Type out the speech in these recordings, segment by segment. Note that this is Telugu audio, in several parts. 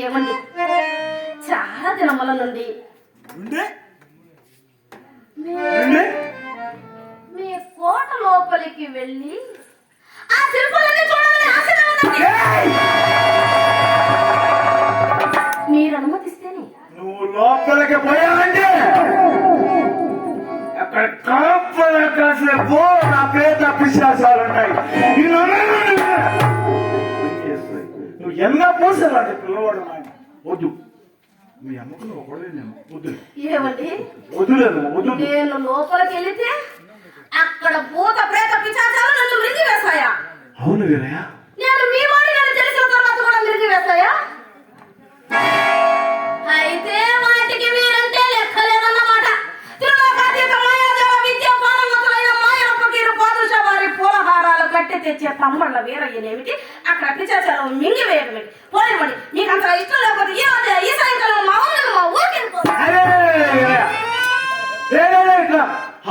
ఏమండి, చాలా దినముల నుండి మీ కోట లోపలికి వెళ్ళి ఆ శిల్పాలన్నీ చూడాలని ఆశగా ఉందండి. మీరు అనుమతిస్తేనే నువ్వు లోపలికి పోయావంటే అక్కడ కాపల కాసేపు నా పేద పిశాచాలు ఉంటాయి. నువ్వు ఎన్న పోసాలంటే పిల్లవాడు నాయన వద్దు. మీ అమ్మకు నువ్వు ఒకడే నేను వద్దు. ఏమండి, వద్దులేదు వద్దు. నేను లోపలికి వెళితే అక్కడ భూత ప్రేత పిశాచాలు నన్ను మింగి వేస్తాయా? అవును వీరయ్య, నేను మీ వాడిని నేను తెలిసిన తర్వాత కూడా మింగి వేస్తాయా? అయితే వాటికి మీరంటే లెక్కలేదన్నమాట. త్రిలోకాతీత మాయాజాల విద్య పారంగతులైన మాయల ఫకీరు పాదుష వారి పూలహారాలు కట్టి తెచ్చే తమ్ముళ్ళ వీరయ్యనేమిటి, అక్కడ పిశాచాలు మింగి వేయడమేమిటి? పోనివ్వండి, నీకంత ఇష్టం లేకపోతే ఈ రోజు ఈ సాయంకాలం మా ఊరికి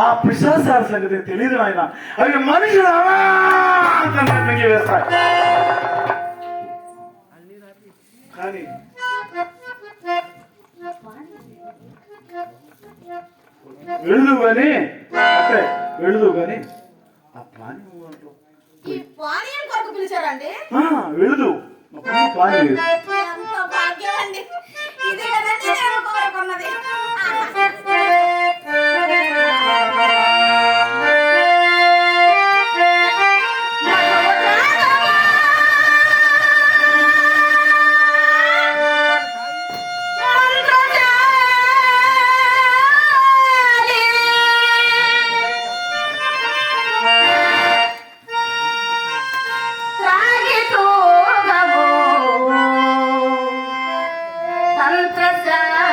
ఆ పిశాచాల సంగతి తెలియదు నాయన. అవి మనుషులు మింగి వేస్తాయి. కానీ వెళదు గాని అంటే వెళదు గాని ఆ పానీయం ఈ పానీయం కొరకు పిలిచారండి. వెళదు పానీయం ఎంత భాగ్యం అండి. ఇదే కదండి నేను కోరుకున్నది. సంత్రసాలి